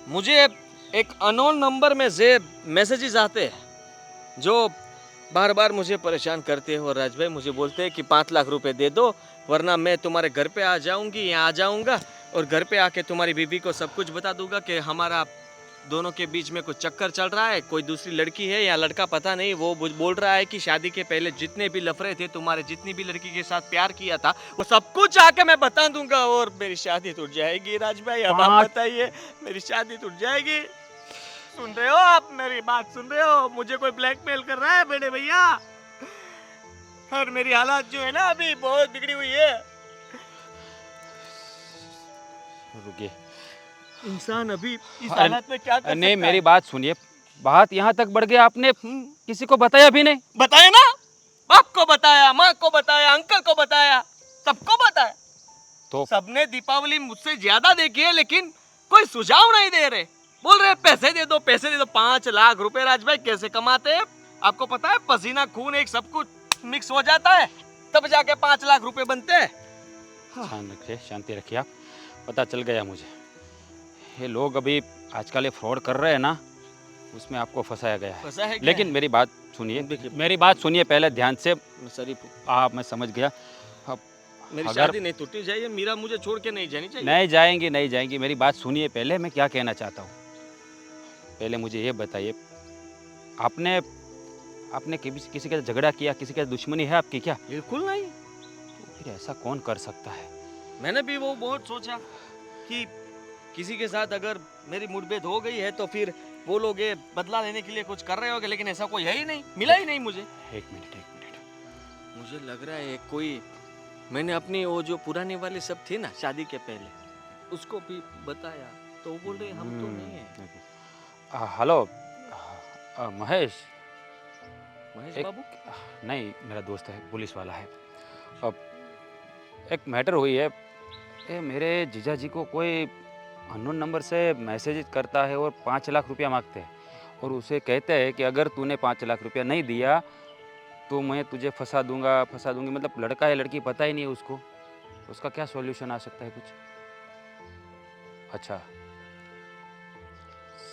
मुझे एक अननोन नंबर में से मैसेजेस आते हैं जो बार बार मुझे परेशान करते हैं। और राज भाई मुझे बोलते हैं कि 5 लाख रुपए दे दो, वरना मैं तुम्हारे घर पे आ जाऊंगी, यहाँ आ जाऊंगा और घर पे आके तुम्हारी बीवी को सब कुछ बता दूंगा कि हमारा दोनों के बीच में कुछ चक्कर चल रहा है, कोई दूसरी लड़की है या लड़का पता नहीं। वो बोल रहा है कि शादी के पहले जितने भी लफड़े थे, तुम्हारे जितनी भी लड़की के साथ प्यार किया था, वो सब कुछ आके मैं बता दूंगा और मेरी शादी टूट जाएगी। राज भाई अब आप बताइए, मेरी शादी टूट जाएगी। सुन रहे हो आप, मेरी बात सुन रहे हो? मुझे कोई ब्लैकमेल कर रहा है बड़े भैया, और मेरी हालत जो है ना अभी बहुत बिगड़ी हुई है। रुकिए, इंसान अभी इस हालत में क्या कर नहीं, सकता मेरी है? बात सुनिए, बात यहाँ तक बढ़ गया, आपने किसी को बताया भी नहीं? बताया ना, बाप को बताया, माँ को बताया, अंकल को बताया, सबको बताया। तो सबने दीपावली मुझसे ज्यादा देखी है, लेकिन कोई सुझाव नहीं दे रहे। बोल रहे पैसे दे दो, पैसे दे दो। 5 लाख रुपए राज भाई कैसे कमाते हैं आपको पता है? पसीना खून एक सब कुछ मिक्स हो जाता है, तब जाके 5 लाख रुपए बनते हैं। ध्यान रखिए, शांति रखिए आप। पता चल गया मुझे, ये लोग अभी आजकल ये फ्रॉड कर रहे हैं ना, उसमें आपको फंसाया गया है। फंसा है क्या? लेकिन मेरी बात सुनिए, मेरी बात सुनिए पहले ध्यान से। सॉरी, मैं समझ गया। अब मेरी अगर- शादी नहीं टूटनी चाहिए, मीरा मुझे छोड़ के नहीं जानी चाहिए। नहीं जाएंगी, नहीं जाएंगी। मेरी बात सुनिए पहले, मैं क्या कहना चाहता हूँ। पहले मुझे ये बताइए, आपने आपने किसी के साथ झगड़ा किया, किसी के साथ दुश्मनी है आपकी क्या? बिल्कुल नहीं। तो फिर ऐसा कौन कर सकता है? मैंने भी वो बहुत सोचा कि किसी के साथ अगर मेरी मुठभेड़ हो गई है तो फिर वो लोग ये बदला लेने के लिए कुछ कर रहे होंगे, लेकिन ऐसा कोई है ही नहीं, मिला ही नहीं मुझे। एक मिनट। मुझे लग रहा है कोई, मैंने अपनी वो जो पुरानी वाली सब थी ना शादी के पहले, उसको भी बताया तो वो बोल रहे हम तो नहीं है। हेलो महेश। महेश एक- बाबू, नहीं, मेरा दोस्त है, पुलिस वाला है। अब एक मैटर हुई है, ये मेरे जीजा जी को कोई अननोन नंबर से मैसेज करता है और 5 लाख रुपया मांगते हैं, और उसे कहते हैं कि अगर तूने 5 लाख रुपया नहीं दिया तो मैं तुझे फंसा दूंगी। मतलब लड़का है लड़की पता ही नहीं है उसको। उसका क्या सॉल्यूशन आ सकता है कुछ? अच्छा,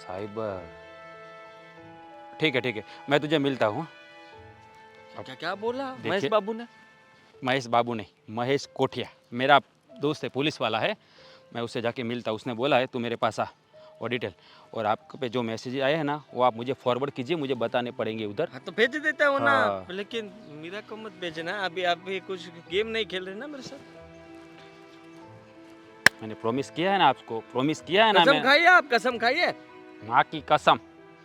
साइबर। ठीक है, मैं तुझे मिलता हूँ। क्या क्या बोला देखिए- महेश बाबू ने? महेश बाबू नहीं, महेश कोठिया मेरा दोस्त है, पुलिस वाला है। मैं उससे जाके मिलता, उसने बोला है तू मेरे पास आ और डिटेल, और आपके पे जो मैसेज आए हैं ना वो आप मुझे फॉरवर्ड कीजिए, मुझे बताने पड़ेंगे उधर। हाँ तो भेज देता हूँ ना, हाँ। लेकिन मीरा को मत भेजना। अभी आप भी कुछ गेम नहीं खेल रहे ना मेरे साथ। मैंने प्रॉमिस किया है ना आपको, प्रॉमिस किया है ना कसम मैं। खाइए, आप कसम खाइए। माँ की कसम,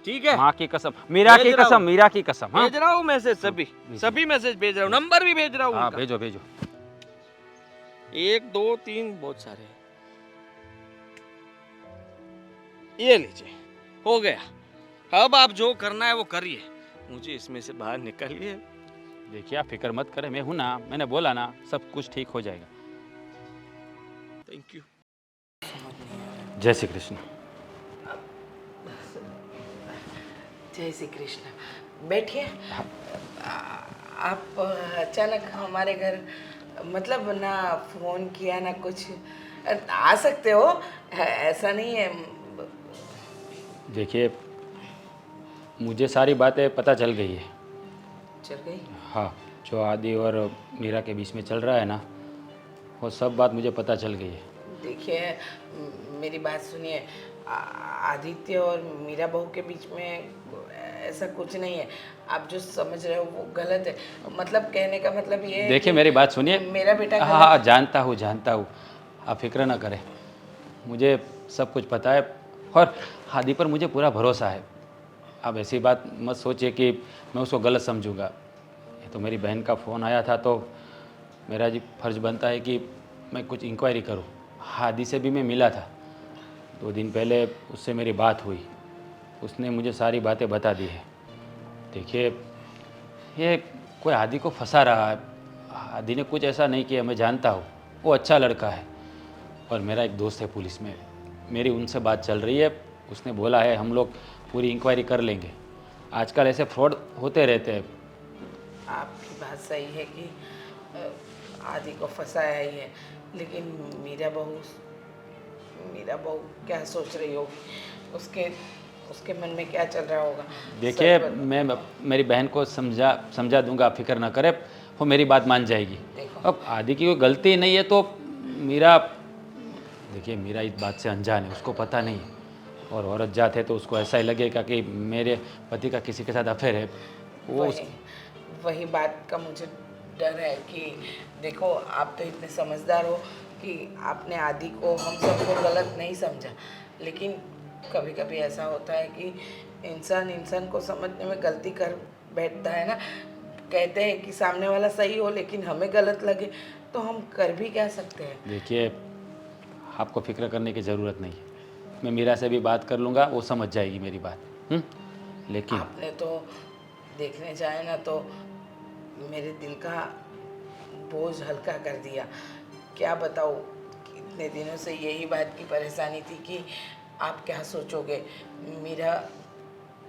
ठीक है, माँ की कसम, मीरा की भेज रहा कसम, हूँ। मीरा की कसम। हाँ भेज रहा हूँ मैसेज, भेजिए। सभी मैसेज भेज रहा हूँ, नंबर भी भेज रहा हूँ हाँ, उनका। भेजो। 1 2 3 बहुत सारे। ये लीजिए, हो गया। अब आप जो करना है वो करिए, मुझे इसमें से बाहर निकालिए। देखिए आप फिक्र मत करें, मैं हूँ ना, मैंने बोला ना सब कुछ ठीक हो जाएगा। Thank you. जय श्री कृष्ण। जय श्री कृष्ण। बैठिए। आप अचानक हमारे घर, मतलब ना फोन किया ना कुछ, आ सकते हो, ऐसा नहीं है। देखिए मुझे सारी बातें पता चल गई है। चल गई? हाँ, जो आदि और मीरा के बीच में चल रहा है ना, वो सब बात मुझे पता चल गई है। देखिए मेरी बात सुनिए, आदित्य और मीरा बहू के बीच में ऐसा कुछ नहीं है। आप जो समझ रहे हो वो गलत है। मतलब कहने का मतलब ये है देखिए कि मेरी बात सुनिए। मेरा बेटा गलत हाँ, है। जानता हूँ, आप फिक्र ना करें, मुझे सब कुछ पता है और आदि पर मुझे पूरा भरोसा है। आप ऐसी बात मत सोचिए कि मैं उसको गलत समझूंगा। ये तो मेरी बहन का फ़ोन आया था, तो मेरा जी फर्ज बनता है कि मैं कुछ इंक्वायरी करूं। आदि से भी मैं मिला था 2 दिन पहले, उससे मेरी बात हुई, उसने मुझे सारी बातें बता दी है। देखिए ये कोई आदि को फंसा रहा है, आदि ने कुछ ऐसा नहीं किया, मैं जानता हूँ, वो अच्छा लड़का है। और मेरा एक दोस्त है पुलिस में, मेरी उनसे बात चल रही है, उसने बोला है हम लोग पूरी इंक्वायरी कर लेंगे। आजकल ऐसे फ्रॉड होते रहते हैं। आपकी बात सही है कि आदि को फंसाया ही है, लेकिन मीरा बहू क्या सोच रही होगी, उसके मन में क्या चल रहा होगा। देखिए सच बता- मैं मेरी बहन को समझा दूंगा, आप फिक्र ना करे, वो मेरी बात मान जाएगी। देखो। अब आदि की कोई गलती नहीं है तो मीरा, देखिए मीरा इस बात से अनजान है, उसको पता नहीं है। और औरत जात है तो उसको ऐसा ही लगेगा कि मेरे पति का किसी के साथ अफेयर है। वो वही बात का मुझे डर है कि देखो आप तो इतने समझदार हो कि आपने आदि को, हम सबको गलत नहीं समझा, लेकिन कभी कभी ऐसा होता है कि इंसान को समझने में गलती कर बैठता है ना। कहते हैं कि सामने वाला सही हो लेकिन हमें गलत लगे, तो हम कर भी क्या सकते हैं। देखिए आपको फिक्र करने की ज़रूरत नहीं है, मैं मीरा से भी बात कर लूँगा, वो समझ जाएगी मेरी बात। लेकिन आपने तो देखने जाए ना तो मेरे दिल का बोझ हल्का कर दिया। क्या बताऊँ, इतने दिनों से यही बात की परेशानी थी कि आप क्या सोचोगे, मेरा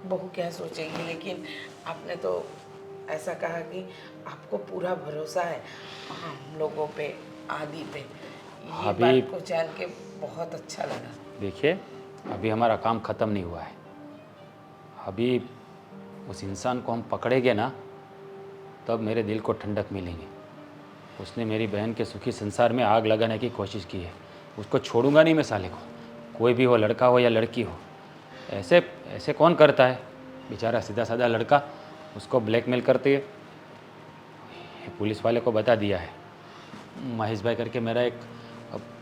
बहू क्या सोचेगी, लेकिन आपने तो ऐसा कहा कि आपको पूरा भरोसा है हम लोगों पे, आदि पे। ये अभी- बात को जान के बहुत अच्छा लगा। देखिए, अभी हमारा काम ख़त्म नहीं हुआ है। अभी उस इंसान को हम पकड़ेंगे ना, तब मेरे दिल को ठंडक मिलेगी। उसने मेरी बहन के सुखी संसार में आग लगाने की कोशिश की है। उसको छोड़ूंगा नहीं मैं साले को, कोई भी हो, लड़का हो या लड़की हो। ऐसे ऐसे कौन करता है? बेचारा सीधा साधा लड़का, उसको ब्लैकमेल करते है। पुलिस वाले को बता दिया है। महेश भाई करके मेरा एक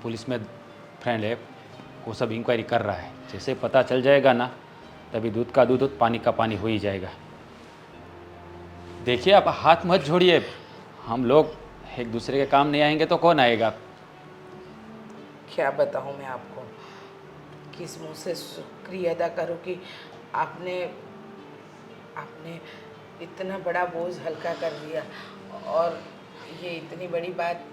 पुलिस में फ्रेंड है, वो सब इंक्वायरी कर रहा है। जैसे पता चल जाएगा ना, तभी दूध का दूध, पानी का पानी हो ही जाएगा। देखिए, आप हाथ मत जोड़िए। हम लोग एक दूसरे के काम नहीं आएंगे तो कौन आएगा? क्या बताऊँ मैं आपको, किस मुँह से शुक्रिया अदा करूँ कि आपने आपने इतना बड़ा बोझ हल्का कर दिया, और ये इतनी बड़ी बात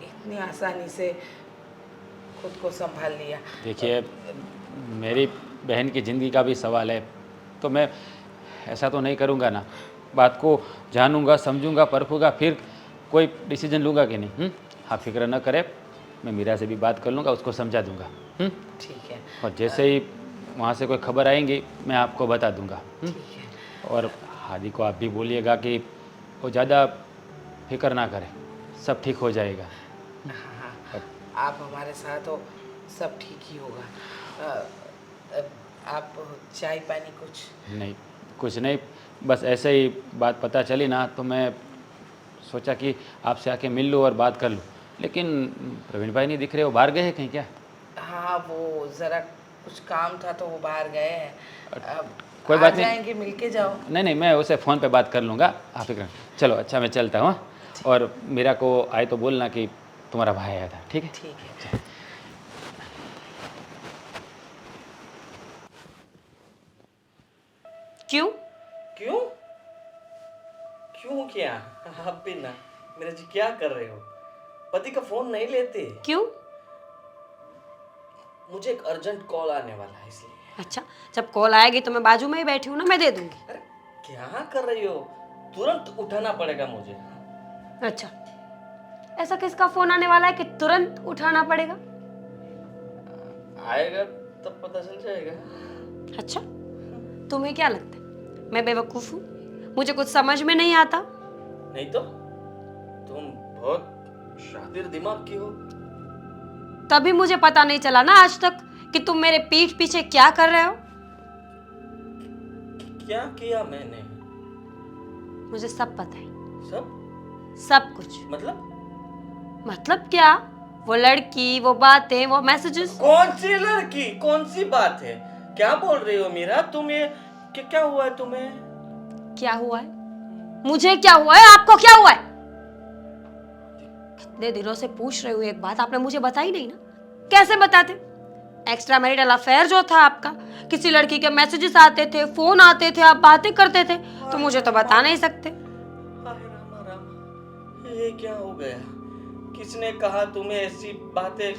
इतनी आसानी से खुद को संभाल लिया। देखिए, मेरी बहन की ज़िंदगी का भी सवाल है, तो मैं ऐसा तो नहीं करूँगा ना। बात को जानूँगा, समझूँगा, परखूँगा, फिर कोई डिसीजन लूँगा कि नहीं। आप फिक्र न करें, मैं मीरा से भी बात कर लूँगा, उसको समझा दूँगा। ठीक है, और जैसे ही वहाँ से कोई खबर आएंगी मैं आपको बता दूँगा। ठीक है। और हादी को आप भी बोलिएगा कि वो ज़्यादा फिक्र ना करे, सब ठीक हो जाएगा। हाँ, आप हमारे साथ हो, सब ठीक ही होगा। आप चाय पानी कुछ? नहीं, कुछ नहीं, बस ऐसे ही बात पता चली ना, तो मैं सोचा कि आपसे आके मिल लूँ और बात कर लूँ। लेकिन प्रवीण भाई नहीं दिख रहे, वो बाहर गए हैं कहीं क्या? हाँ, वो ज़रा कुछ काम था तो वो बाहर गए हैं। अब कोई आ बात नहीं। जाएंगे, मिल के जाओ। नहीं, मैं उसे फ़ोन पे बात कर लूँगा। आप फिक्र, चलो अच्छा, मैं चलता हूँ। और मीरा को आए तो बोलना कि तुम्हारा भाई आया था, ठीक है? ठीक है। क्यों? क्यों? क्यों क्या? आप भी ना, मेरा जी क्या कर रहे हो? पति का फोन नहीं लेते? क्यों? मुझे एक अर्जेंट कॉल आने वाला है इसलिए। अच्छा, जब कॉल आएगी तो मैं बाजू में ही बैठी हूँ ना, मैं दे दूंगी। अरे क्या कर रही हो? तुरंत उठाना पड़ेगा मुझे। अच्छा, ऐसा किसका फोन आने वाला है कि तुरंत उठाना पड़ेगा? आएगा तब पता चल जाएगा। अच्छा, तुम्हें क्या लगता है मैं बेवकूफ हूँ? मुझे कुछ समझ में नहीं आता? नहीं तो तुम बहुत शातिर दिमाग की हो। तभी मुझे पता नहीं चला ना आज तक कि तुम मेरे पीठ पीछे क्या कर रहे हो। क्या किया मैंने? मुझे सब पता है, सब कुछ। मतलब क्या? वो लड़की, वो बातें, वो मैसेजेस। कौन सी लड़की, कौन सी बात है? क्या बोल रही हो मीरा? तुम ये क्या हुआ है तुम्हें? क्या हुआ है? मुझे क्या हुआ है? आपको क्या हुआ है? कितने दिनों से पूछ रही हूँ एक बात, आपने मुझे बताई नहीं ना। कैसे बताते? एक्स्ट्रा मैरिटल अफेयर जो था आपका, किसी लड़की के मैसेजेस आते थे, फोन आते थे, आप बातें करते थे, तो मुझे तो बता नहीं सकते। हाय रामा रामा, ये क्या हो गया? किसने कहा तुम्हें ऐसी बातें,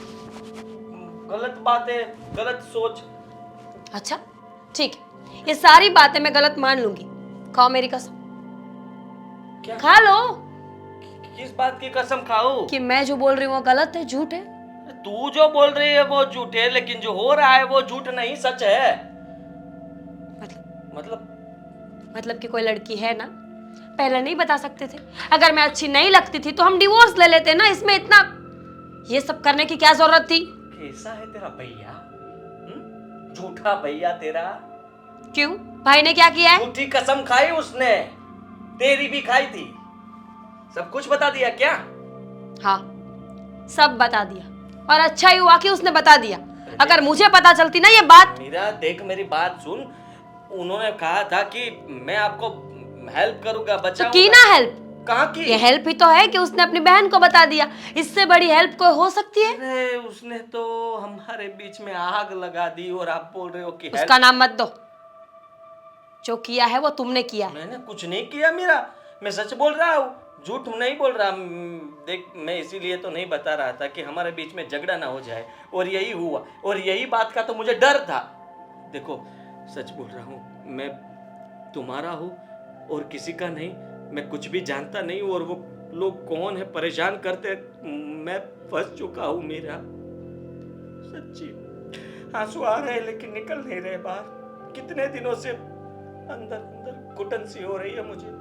गलत बातें, गलत सोच? अच्छा, ठीक है, ये सारी बातें मैं गलत मान लूंगी। खाओ मेरी कसम। क्या? खा लो। किस बात की कसम खाऊं? कि मैं जो बोल रही हूँ वो गलत है, झूठ है। तू जो बोल रही है वो झूठ है, लेकिन जो हो रहा है वो झूठ नहीं, सच है। मतलब कि कोई लड़की है ना, पहले नहीं बता सकते थे? अगर मैं अच्छी नहीं लगती थी तो हम डिवोर्स ले लेते ना। इसमें इतना ये सब करने की क्या जरूरत थी? कैसा है तेरा भैया? झूठा भैया तेरा। क्यों? भाई ने क्या किया है? झूठी कसम खाई उसने, तेरी भी खाई थी। सब कुछ बता दिया क्या? हाँ, सब बता दिया, और अच्छा ही हुआ कि उसने बता दिया। अगर मुझे पता चलती ना ये बात। मीरा देख, मेरी बात सुन। उन्होंने कहा था कि मैं आपको हेल्प करूंगा, तो बचाऊंगा। की ना हेल्प? कहाँ की? ये हेल्प ही तो है कि उसने अपनी बहन को बता दिया। इससे बड़ी हेल्प कोई हो सकती है? अरे उसने तो हमारे बीच में आग लगा दी और आप बोल रहे हो कि उसका नाम मत दो। जो किया है वो तुमने किया। मैंने कुछ नहीं किया मीरा, मैं सच बोल रहा हूँ, झूठ नहीं बोल रहा। देख, मैं इसीलिए तो नहीं बता रहा था कि हमारे बीच में झगड़ा ना हो जाए, और यही हुआ, और यही बात का तो मुझे डर था। देखो सच बोल रहा हूँ, मैं तुम्हारा हूँ और किसी का नहीं। मैं कुछ भी जानता नहीं हूँ, और वो लोग कौन है परेशान करते, मैं फंस चुका हूँ मीरा। सच्ची आंसू आ रहे हैं लेकिन निकल नहीं रहे बाहर। कितने दिनों से अंदर अंदर घुटन सी हो रही है मुझे।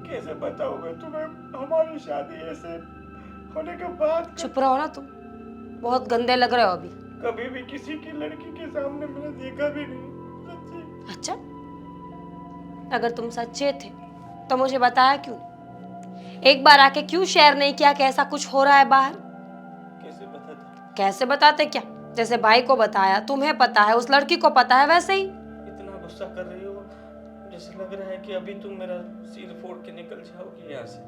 कैसे बताऊं मैं तुम्हें, हमारी शादी ऐसे होने के बाद चुप रहो ना तुम, बहुत गंदे लग रहे हो अभी। कभी भी किसी की लड़की के सामने मैंने देखा भी नहीं, सच्ची। अच्छा, अगर तुम सच्चे थे तो मुझे बताया क्यों? एक बार आके क्यों शेयर नहीं किया कि ऐसा कुछ हो रहा है बाहर? कैसे बताते? कैसे बताते क्या? जैसे भाई को बताया, तुम्हें पता है, उस लड़की को पता है, वैसे ही। इतना गुस्सा कर रही हो जैसे लग रहा है कि अभी तुम मेरा सिर फोड़ के निकल जाओगी यहाँ से।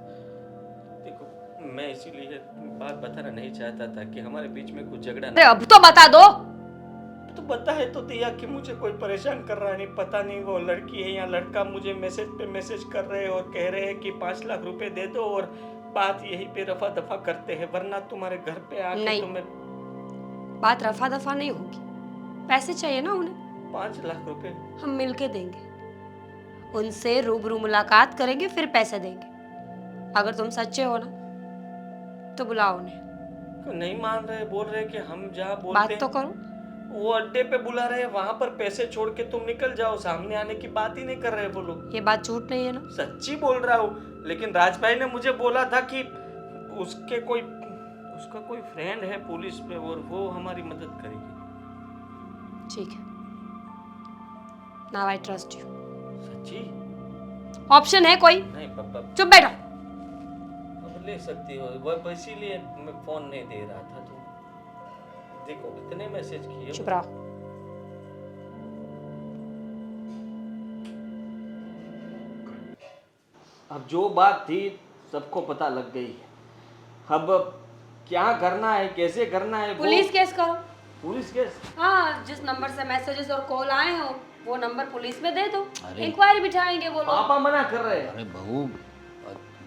देखो मैं इसीलिए बात बताना नहीं चाहता था कि हमारे बीच में कुछ झगड़ा अरे ना। अब तो बता दो। तो बता है तो दिया कि मुझे कोई परेशान कर रहा है, नहीं पता नहीं वो लड़की है या लड़का। मुझे मैसेज पे मैसेज कर रहे हैं और कह रहे हैं कि 5 लाख रुपए दे दो, और बात यही पे रफा दफा करते हैं, वरना तुम्हारे घर पे आके नहीं। तुम्हें बात रफा दफा नहीं होगी, पैसे चाहिए ना उन्हें। 5 लाख रुपए हम मिलके देंगे, उनसे रूबरू मुलाकात करेंगे, फिर पैसे देंगे। अगर तुम सच्चे हो ना तो बुलाओ उन्हें। क्यों नहीं मान रहे? बोल रहे कि हम जहाँ बोलते बात तो हैं करो। वो अड्डे पे बुला रहे हैं, वहां पर पैसे छोड़ के तुम निकल जाओ। सामने आने की बात ही नहीं कर रहे वो लोग। ये बात झूठ नहीं है ना? सच्ची बोल रहा हूँ, लेकिन राज भाई ने मुझे बोला था कि उसका कोई फ्रेंड है पुलिस में और वो हमारी मदद करेगी। ठीक है, नाउ आई ट्रस्ट यू। सच्ची? ऑप्शन है कोई? नहीं पापा, चुप बैठो। अब ले सकती हो, वो इसीलिए मैं फोन नहीं दे रहा था। तो देखो कितने मैसेज किए। चुप रहो। अब जो बात थी सबको पता लग गई। अब क्या करना है, कैसे करना है? पुलिस केस करो। Police case? हाँ, जिस नंबर से मैसेजेस और कॉल आए हो वो नंबर पुलिस में दे दो। अरे। इंक्वायरी बिठाएंगे वो लोग। पापा मना कर रहे हैं। अरे बहू,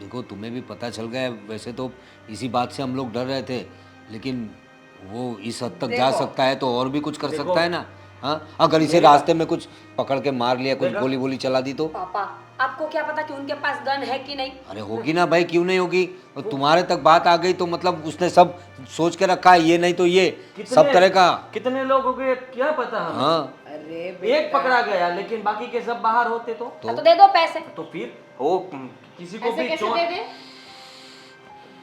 देखो तुम्हें भी पता चल गया है। वैसे तो इसी बात से हम लोग डर रहे थे, लेकिन वो इस हद तक जा सकता है तो और भी कुछ कर सकता है ना। हाँ, अगर इसे रास्ते में कुछ पकड़ के मार लिया, कुछ गोली वोली चला दी तो? पापा, आपको क्या पता कि उनके पास गन है कि नहीं? अरे होगी ना भाई, क्यों नहीं होगी? और तुम्हारे तक बात आ गई तो मतलब उसने सब सोच के रखा है, ये नहीं तो ये, सब तरह का। कितने लोग हो गए क्या पता हमें। हाँ, अरे एक पकड़ा गया, लेकिन बाकी के सब बाहर होते तो दे दो पैसे। तो फिर वो किसी को ऐसे भी कैसे दे दे?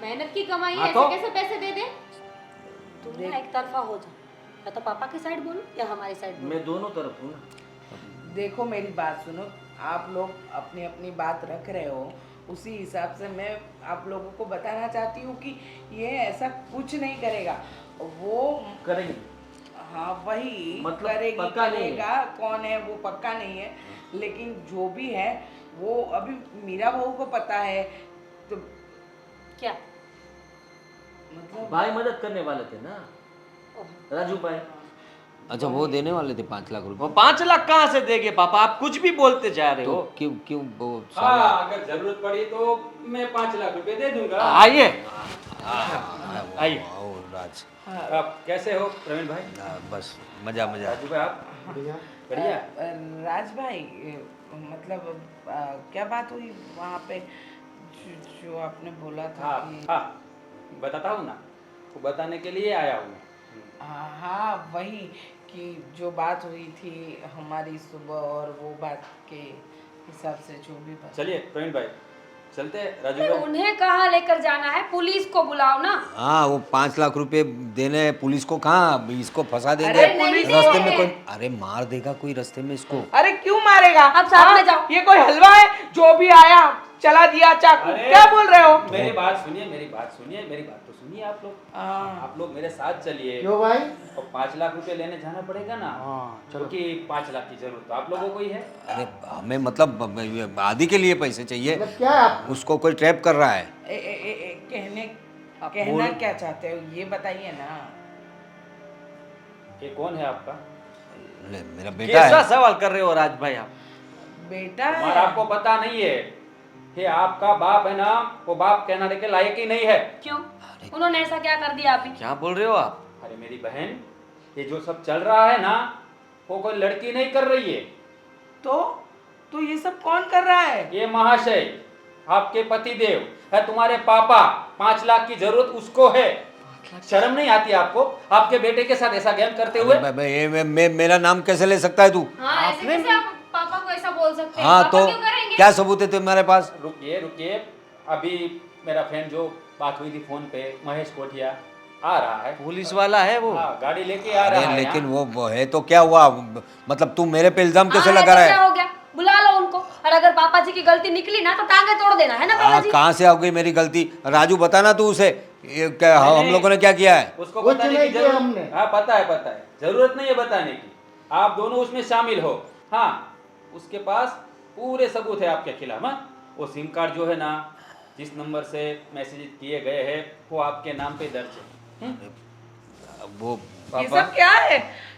मेहनत की कमाई है, हाँ ऐसे तो? कैसे पैसे दे दे? तुम ना एक तरफा हो जाओ, या तो पापा की साइड बोलो या हमारी साइड बोलो। मैं दोनों तरफ हूँ ना। देखो मेरी बात सुनो, आप लोग अपनी अपनी बात रख रहे हो, उसी हिसाब से मैं आप लोगों को बताना चाहती हूँ कि ये ऐसा कुछ नहीं करेगा। वो करेंगे। हाँ वही मतलब करेगी, पक्का नहीं है। करेगा। कौन है वो पक्का नहीं है, लेकिन जो भी है वो अभी मीरा बहू को पता है। तो क्या मतलब भाई मदद करने वाले थे ना, राजू भाई। अच्छा वो देने वाले थे 5 लाख रुपए? वो 5 लाख कहाँ से देंगे पापा? आप कुछ भी बोलते जा रहे तो हो। क्यों क्यों वो हाँ, अगर जरूरत पड़ी तो मैं 5 लाख रुपए दे दूंगा। आइए आइए। आओ राज। आप कैसे हो प्रवीण भाई? बस मजा मजा। राजू भाई आप बढ़िया। राज भाई, मतलब क्या बात हुई वहाँ पे जो आपने बोला था हाँ कि हाँ, बताता हूँ ना, वो बताने के लिए आया हूँ। हाँ वही कि जो बात हुई थी हमारी सुबह, और वो बात के हिसाब से जो भी बात। चलिए प्रवीण भाई, चलते हैं राजू अरे भाई। उन्हें कहाँ लेकर जाना है? पुलिस को बुलाओ ना। हाँ, वो 5 लाख रुपए देने हैं पुलिस को। कहाँ इसको फंसा देंगे अरे पुलिस रास्ते को- में कोई? अरे मार देगा कोई रास्ते में इसको। अरे क्यों मारेगा? आप साथ में हाँ, जाओ। ये कोई हलवा है? जो भी आया चला दिया चाकू, अरे, क्या बोल रहे हो? मेरी बात सुनिए, मेरी बात सुनिए, मेरी बात तो सुनिए आप लोग। हाँ। आप लोग मेरे साथ चलिए क्यों भाई? और 5 लाख रुपए लेने जाना पड़ेगा ना। हाँ, चलो। क्योंकि 5 लाख की जरूरत तो आप लोगों को ही है। अरे हमें मतलब आदि के लिए पैसे चाहिए, मतलब क्या है आप? उसको कोई ट्रैप कर रहा है। कहना क्या चाहते हो ये बताइए ना। ये कौन है आपका? मेरा बेटा कैसा है। सवाल कर रहे हो राज भाई आप? बेटा तुम्हारा है। आपको पता नहीं है, ये आपका बाप है ना, वो बाप कहने के लायक ही नहीं है। क्यों? उन्होंने ऐसा क्या कर दिया अभी? क्या बोल रहे हो आप? अरे मेरी बहन, ये जो सब चल रहा है ना, वो कोई लड़की नहीं कर रही है। तो ये सब कौन कर रहा है? ये महाशय, आपके पति देव है, तुम्हारे पापा। 5 लाख की जरूरत उसको है। शर्म नहीं आती आपको आपके बेटे के साथ ऐसा गेम करते हुए? मेरा नाम कैसे ले सकता है तू? हाँ ऐसे कैसे आप पापा को ऐसा बोल सकते हैं? हाँ पापा तो क्यों करेंगे? क्या सबूत है तुम्हारे पास? रुकिए रुकिए, अभी मेरा फ्रेंड जो बात हुई थी फोन पे, महेश कोठिया आ रहा है। पुलिस वाला है वो? हाँ, गाड़ी लेके आ रहा अरे है लेकिन यहाँ। वो है तो क्या हुआ? मतलब तू मेरे पे इल्जाम कैसे हाँ, लगा तो रहा क्या है? हो गया? बुला लो उनको, और अगर पापा जी की गलती निकली ना तो टांगे तोड़ देना है ना पापा जी। कहाँ से आ गई मेरी गलती? राजू बता ना तू उसे, ये क्या हम लोगों ने क्या किया है? उसको कुछ बताने नहीं की किया जरूरत हमने। हाँ पता है, जरूरत नहीं है बताने की। आप दोनों उसमें शामिल हो। हाँ, उसके पास पूरे सबूत है आपके खिलाफ। हाँ, वो सिम कार्ड जो है ना, जिस नंबर से मैसेज किए गए हैं, वो आपके नाम पे दर्ज है। वो ये सब क्या है?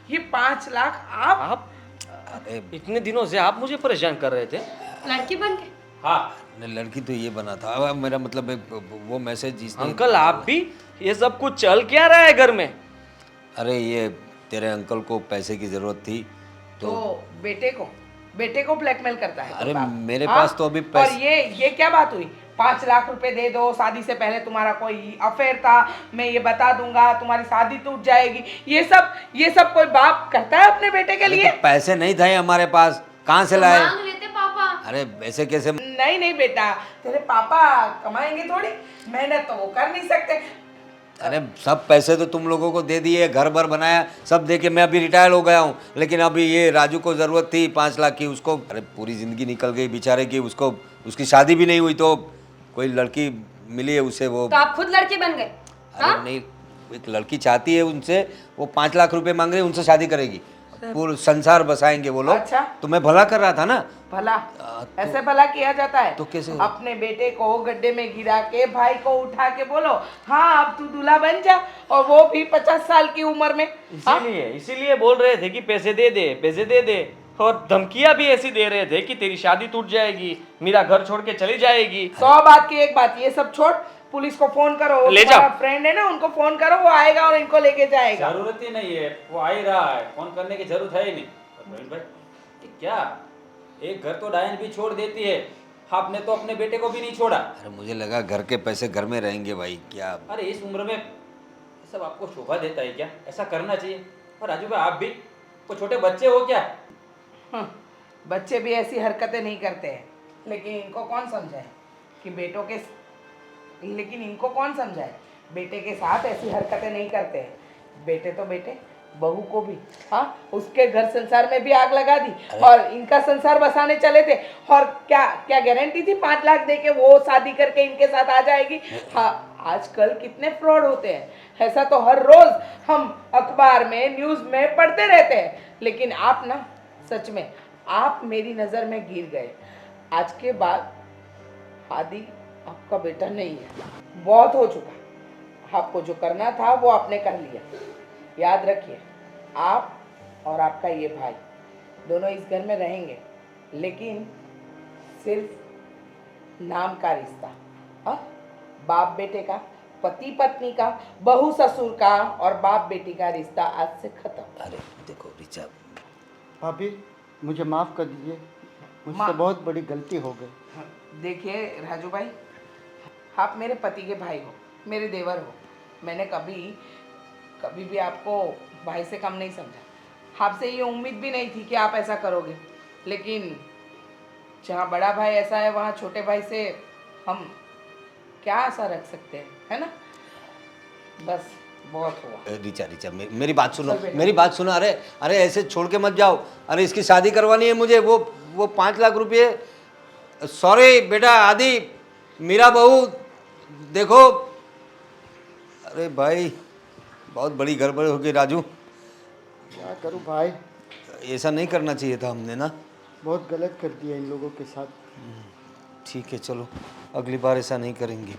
ये 5 लाख आप अरे इतने दिनों से आप मुझे परेशान कर रहे थे। लड़की बन के हाँ, लड़की तो ये बना था। अब मेरा मतलब है, वो मैसेज जिसने अंकल आप भी ये सब कुछ चल क्या रहा है घर में? अरे ये तेरे अंकल को पैसे की जरूरत थी तो बेटे को ब्लैकमेल करता है अरे तो बाप। मेरे हाँ? पास तो अभी और पैसे ये क्या बात हुई? 5 लाख रुपए दे दो, शादी से पहले तुम्हारा कोई अफेयर था, मैं ये बता दूंगा, तुम्हारी शादी टूट जाएगी। ये सब कोई बाप करता है अपने बेटे के अरे लिए? तो पैसे नहीं थे हमारे पास, कहाँ से तो लाए? मांग लेते पापा। अरे ऐसे कैसे? नहीं बेटा, तेरे पापा कमाएंगे थोड़ी, मेहनत तो वो कर नहीं सकते। अरे सब पैसे तो तुम लोगों को दे दिए, घर भर बनाया, सब दे के मैं अभी रिटायर हो गया हूँ। लेकिन अभी ये राजू को ज़रूरत थी 5 लाख की, उसको अरे पूरी ज़िंदगी निकल गई बेचारे की, उसको उसकी शादी भी नहीं हुई तो कोई लड़की मिली है उसे वो। तो आप खुद लड़की बन गए? अरे नहीं, एक लड़की चाहती है उनसे, वो 5 लाख रुपए मांग रही है, उनसे शादी करेगी, पूरा संसार बसाएंगे वो लोग। अच्छा। तो मैं भला कर रहा था ना। भला ऐसे भला किया जाता है? तो कैसे? अपने बेटे को गड्ढे में गिरा के भाई को उठा के बोलो हाँ अब तू दूल्हा बन जा, और वो भी 50 साल की उम्र में। हाँ? इसीलिए बोल रहे थे कि पैसे दे दे, और धमकियां भी ऐसी दे रहे थे कि तेरी शादी टूट जाएगी, मेरा घर छोड़ के चली जाएगी। 100 बात की एक बात, ये सब छोड़, पुलिस को फोन करो, ले जाओ। फ्रेंड है ना, उनको फोन करो, वो आएगा और इनको लेके जाएगा। जरूरत ही नहीं है, वो आ ही रहा है, फोन करने की जरूरत है ही नहीं। और प्रवीण भाई, ये क्या, एक घर तो डायन भी छोड़ देती है, आपने तो अपने बेटे को भी नहीं छोड़ा। अरे मुझे लगा घर के पैसे घर में रहेंगे भाई, क्या? अरे इस उम्र में ये सब आपको शोभा देता है क्या? ऐसा करना चाहिए। और राजू भाई, आप भी कोई छोटे बच्चे हो क्या? बच्चे भी ऐसी हरकतें नहीं करते हैं, लेकिन इनको कौन समझाए कि बेटों के, लेकिन इनको कौन समझाए बेटे के साथ ऐसी हरकतें नहीं करते हैं। बेटे तो बेटे, बहू को भी, हाँ, उसके घर संसार में भी आग लगा दी और इनका संसार बसाने चले थे। और क्या गारंटी थी 5 लाख देके वो शादी करके इनके साथ आ जाएगी? हाँ, आजकल कितने फ्रॉड होते हैं, ऐसा तो हर रोज हम अखबार में न्यूज में पढ़ते रहते हैं। लेकिन आप ना, सच में आप मेरी नजर में गिर गए। आज के बाद आदि आपका बेटा नहीं है, बहुत हो चुका। आपको जो करना था वो आपने कर लिया। याद रखिए, आप और आपका ये भाई दोनों इस घर में रहेंगे, लेकिन सिर्फ नाम का रिश्ता, हाँ, बाप बेटे का, पति पत्नी का, बहू ससुर का और बाप बेटी का रिश्ता आज से खत्म। अरे देखो रिचा, भाभी मुझे माफ़ कर दीजिए, मुझसे माँ- बहुत बड़ी गलती हो गई। देखिए राजू भाई, आप मेरे पति के भाई हो, मेरे देवर हो। मैंने कभी भी आपको भाई से कम नहीं समझा। आपसे ये उम्मीद भी नहीं थी कि आप ऐसा करोगे। लेकिन जहाँ बड़ा भाई ऐसा है, वहाँ छोटे भाई से हम क्या आशा रख सकते हैं, है ना? बस बहुत हुआ। रिचा मेरी बात सुनो, चल बेटा। मेरी बात सुनो। अरे ऐसे छोड़ के मत जाओ। अरे इसकी शादी करवानी है मुझे, वो 5 लाख रुपये सॉरी बेटा आदि, मेरा बहू देखो। अरे भाई बहुत बड़ी गड़बड़ हो गई राजू, क्या करूं भाई, ऐसा नहीं करना चाहिए था हमने ना। बहुत गलत कर दिया इन लोगों के साथ। ठीक है चलो, अगली बार ऐसा नहीं करेंगे।